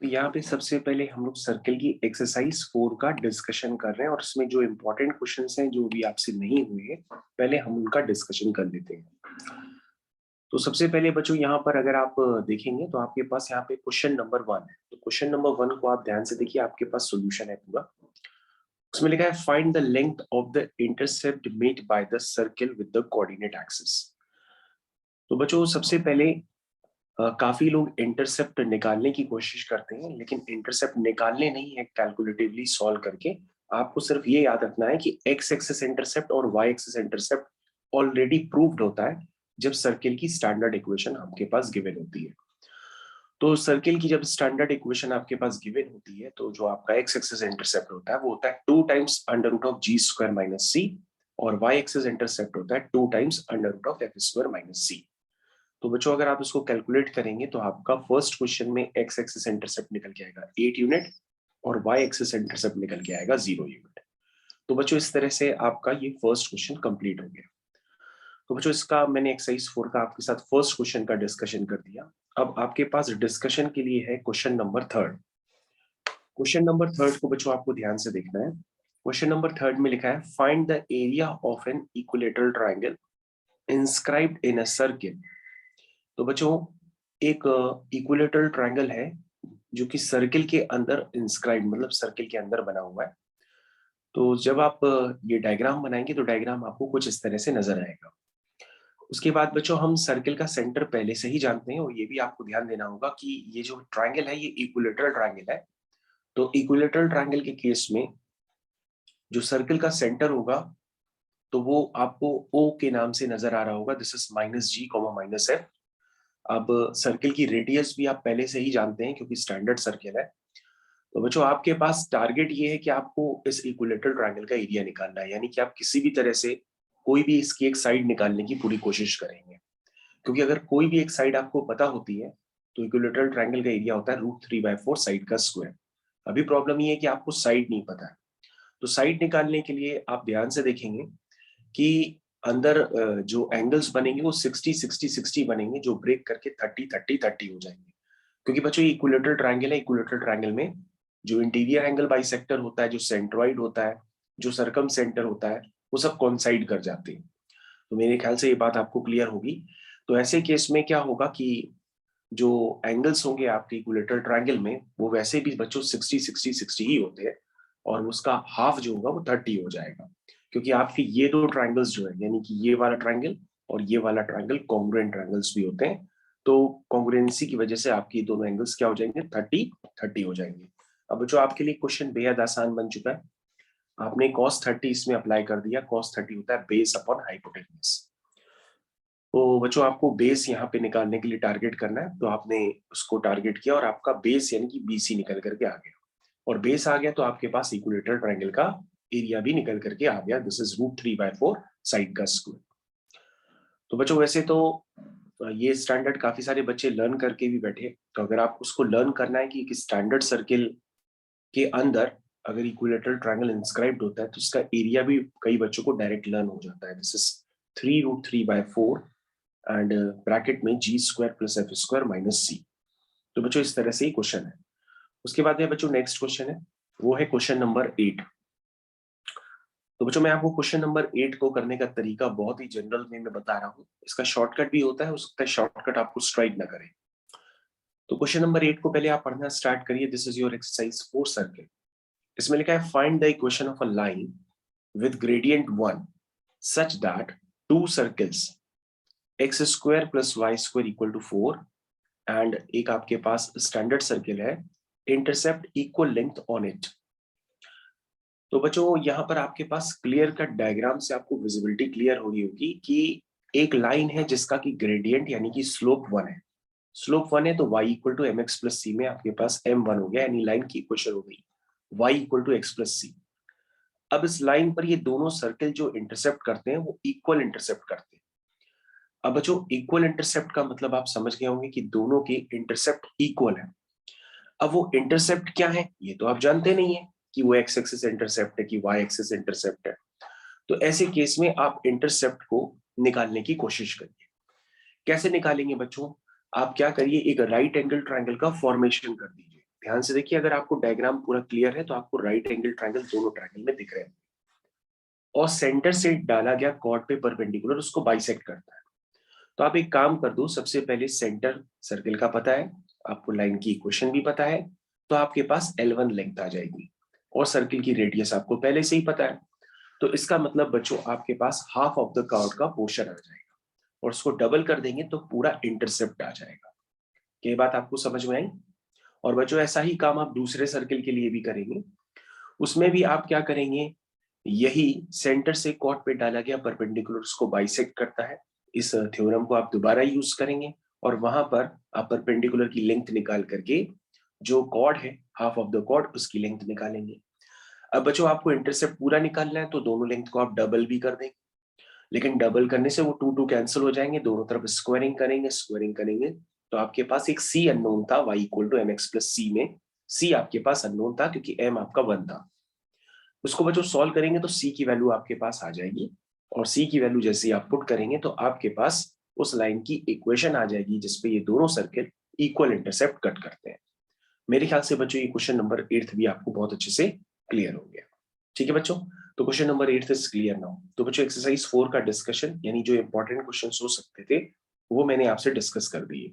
तो यहाँ पे सबसे पहले हम लोग सर्कल की एक्सरसाइज 4 का डिस्कशन कर रहे हैं और इसमें जो इम्पोर्टेंट क्वेश्चंस हैं जो भी आपसे नहीं हुए पहले हम उनका डिस्कशन कर लेते हैं। तो सबसे पहले बच्चों यहाँ पर अगर आप देखेंगे तो आपके पास यहाँ पे क्वेश्चन नंबर 1 है। तो क्वेश्चन नंबर 1 को आप ध्यान से देखिए, आपके पास सोल्यूशन है पूरा। उसमें लिखा है find the length of the intercept made by the circle with the coordinate axis. तो बच्चों सबसे पहले काफी लोग इंटरसेप्ट निकालने की कोशिश करते हैं, लेकिन इंटरसेप्ट निकालने नहीं है कैलकुलेटिवली सॉल्व करके। आपको सिर्फ ये याद रखना है कि एक्स एक्सिस इंटरसेप्ट और Y axis intercept already proved होता है जब सर्किल की स्टैंडर्ड इक्वेशन आपके पास गिवन होती है। तो सर्किल की जब स्टैंडर्ड इक्वेशन आपके पास गिवन होती है तो जो आपका एक्स एक्सिस इंटरसेप्ट होता है वो होता है 2 times under root of G square minus C, और वाई एक्सिस इंटरसेप्ट होता है 2 times under root of F square minus C. तो बच्चों अगर आप इसको कैलकुलेट करेंगे तो आपका फर्स्ट क्वेश्चन में एक्स एक्सिस इंटरसेप्ट निकल के आएगा 8 यूनिट और वाई एक्सिस इंटरसेप्ट निकल के आएगा 0 यूनिट। तो बच्चों इस तरह से आपका ये फर्स्ट क्वेश्चन कंप्लीट हो गया। तो बच्चों इसका मैंने एक्सरसाइज 4 का आपके साथ फर्स्ट क्वेश्चन का डिस्कशन कर दिया। अब आपके पास डिस्कशन के लिए है क्वेश्चन नंबर 3। क्वेश्चन नंबर 3 को बच्चों आपको ध्यान से देखना है। क्वेश्चन नंबर 3 में लिखा है find the area of an equilateral triangle inscribed in a circle. तो बच्चों एक इक्विलेटरल ट्रायंगल है जो कि सर्किल के अंदर इंस्क्राइब मतलब सर्किल के अंदर बना हुआ है। तो जब आप ये डायग्राम बनाएंगे तो डायग्राम आपको कुछ इस तरह से नजर आएगा। उसके बाद बच्चों हम सर्किल का सेंटर पहले से ही जानते हैं और ये भी आपको ध्यान देना होगा कि ये जो ट्रायंगल है ये इक्विलेटरल ट्रायंगल है। तो इक्विलेटरल ट्रायंगल के केस में जो सर्किल का सेंटर होगा तो वो आपको ओ के नाम से नजर आ रहा होगा। This is minus g comma minus f. अब सर्किल की रेडियस भी आप पहले से ही जानते हैं क्योंकि स्टैंडर्ड सर्किल है। तो बच्चों आपके पास टारगेट ये है कि आपको इस इक्विलेटरल ट्रायंगल का एरिया निकालना है, यानी कि आप किसी भी तरह से कोई भी इसकी एक साइड निकालने की पूरी कोशिश करेंगे। क्योंकि अगर कोई भी एक साइड आपको पता होती है तो इक्विलेटरल ट्रायंगल का एरिया होता है √3/4 साइड का स्क्वायर। अभी प्रॉब्लम ये है कि आपको साइड नहीं पता है। तो साइड निकालने के लिए आप ध्यान से देखेंगे कि अंदर जो एंगल्स बनेंगे वो 60-60-60 बनेंगे, जो ब्रेक करके 30-30-30 हो जाएंगे। क्योंकि बच्चों ये इक्विलेटरल ट्रायंगल है। इक्विलेटरल ट्रायंगल में जो इंटीरियर एंगल बाइसेक्टर होता है, जो सेंट्रॉइड होता है, जो सरकम सेंटर होता है, वो सब कॉन्साइड कर जाते हैं। तो मेरे ख्याल से ये बात आपको क्लियर होगी। तो ऐसे केस में क्या होगा कि जो एंगल्स होंगे आपके इक्विलेटरल ट्रायंगल में वो वैसे भी बच्चों 60-60-60 ही होते हैं, और उसका हाफ जो होगा वो 30 हो जाएगा। क्योंकि आपके ये दो ट्रायंगल्स जो है, यानी कि ये वाला ट्रायंगल और ये वाला ट्रायंगल कॉन्ग्रुएंट ट्रायंगल्स भी होते हैं। तो कॉन्ग्रुएंसी की वजह से आपके दोनों एंगल्स क्या हो जाएंगे, 30-30 हो जाएंगे। अब जो आपके लिए क्वेश्चन बेहद आसान बन चुका है। आपने cos 30 इसमें अप्लाई कर दिया। cos 30 होता है बेस अपॉन हाइपोटेन्यूज। तो बच्चों आपको बेस यहाँ पे निकालने के लिए टारगेट करना है, तो आपने उसको टारगेट किया और आपका बेस यानी कि बीसी निकल करके आ गया। और बेस आ गया तो आपके पास इक्विलेटरल ट्रायंगल का एरिया भी निकल करके आ गया। दिस इज √3/4 साइड का स्क्वायर। तो बच्चों वैसे तो ये स्टैंडर्ड काफी सारे बच्चे लर्न करके भी बैठे। तो अगर आप उसको लर्न करना है कि स्टैंडर्ड सर्किल के अंदर अगर इक्विलेटरल ट्रायंगल इंस्क्राइब्ड होता है तो इसका एरिया भी कई बच्चों को डायरेक्ट लर्न हो जाता है। दिस इज 3√3/4 एंड ब्रैकेट में G square plus F square minus C. तो बच्चों इस तरह से ही क्वेश्चन है। उसके बाद में बच्चों नेक्स्ट क्वेश्चन है, वो है क्वेश्चन नंबर 8। तो बच्चों मैं आपको क्वेश्चन नंबर 8 को करने का तरीका बहुत ही जनरल वे में बता रहा हूँ। इसका शॉर्टकट भी होता है, हो सकता है शॉर्टकट आपको स्ट्राइक ना करे। तो क्वेश्चन नंबर 8 को पहले आप पढ़ना स्टार्ट करिए। This is your exercise 4 circle. इसमें लिखा है find the equation of a line with gradient 1 such that two circles x square plus y square equal to 4 and एक आपके पास स्टैंडर्ड सर्किल है intercept equal length on it. तो बच्चों यहाँ पर आपके पास क्लियर कट डायग्राम से आपको विजिबिलिटी क्लियर हो रही होगी कि एक लाइन है जिसका कि ग्रेडियंट यानी कि स्लोप 1 है। स्लोप 1 है तो y equal to mx plus C में आपके पास m1 हो गया, यानी लाइन की इक्वेशन हो गई y equal to x plus C. अब इस लाइन पर ये दोनों सर्किल जो इंटरसेप्ट करते हैं वो इक्वल इंटरसेप्ट करते हैं। अब बच्चों इक्वल इंटरसेप्ट का मतलब आप समझ गए होंगे कि दोनों के इंटरसेप्ट इक्वल है। अब वो इंटरसेप्ट क्या है ये तो आप जानते नहीं है कि वो एक्स एक्सिस इंटरसेप्ट है कि वाई एक्सिस इंटरसेप्ट है। तो ऐसे केस में आप इंटरसेप्ट को निकालने की कोशिश करिए। कैसे निकालेंगे बच्चों, आप क्या करिए, एक राइट एंगल ट्रायंगल का फॉर्मेशन कर दीजिए। ध्यान से देखिए, अगर आपको डायग्राम पूरा क्लियर है तो आपको राइट एंगल ट्रायंगल दोनों ट्रायंगल में दिख रहे हैं, और सेंटर से डाला गया कॉर्ड पे परपेंडिकुलर उसको बाइसेक्ट करता है। तो आप एक काम कर दो, सबसे पहले सेंटर सर्किल का पता है, आपको लाइन की इक्वेशन भी पता है, तो आपके पास L1 लेंथ आ जाएगी, और सर्किल की रेडियस आपको पहले से ही पता है। तो इसका मतलब बच्चों आपके पास हाफ ऑफ द कॉर्ड का पोर्शन आ जाएगा, और उसको डबल कर देंगे तो पूरा इंटरसेप्ट आ जाएगा। ये बात आपको समझ में आई? और बच्चों ऐसा ही काम आप दूसरे सर्किल के लिए भी करेंगे। उसमें भी आप क्या करेंगे, यही सेंटर से कॉर्ड पे डाला गया परपेंडिकुलर उसको बाइसेक्ट करता है, इस थ्योरम को आप दोबारा यूज करेंगे, और वहां पर आप परपेंडिकुलर की लेंथ निकाल करके जो कॉर्ड है हाफ ऑफ द कॉर्ड उसकी लेंथ निकालेंगे। अब बच्चों आपको इंटरसेप्ट पूरा निकालना है, तो दोनों लेंथ को आप डबल भी कर देंगे, लेकिन डबल करने से वो टू टू कैंसिल हो जाएंगे, दोनों तरफ स्क्वायरिंग करेंगे तो आपके पास एक सी अननोन था, y equal to mx plus C में c आपके पास अननोन था क्योंकि m आपका 1 था। उसको बच्चों सॉल्व करेंगे तो c की वैल्यू आपके पास आ जाएगी, और c की वैल्यू जैसे ही आप पुट करेंगे तो आपके पास उस लाइन की इक्वेशन आ जाएगी जिसपे ये दोनों सर्किल इक्वल इंटरसेप्ट कट करते हैं। मेरे ख्याल से बच्चों ये क्वेश्चन नंबर 8 भी आपको बहुत अच्छे से क्लियर हो गया। ठीक है बच्चों, तो question number 8 is clear now. तो बच्चों एक्सरसाइज 4 का डिस्कशन यानी जो इंपॉर्टेंट क्वेश्चन हो सकते थे वो मैंने आपसे डिस्कस कर दिए।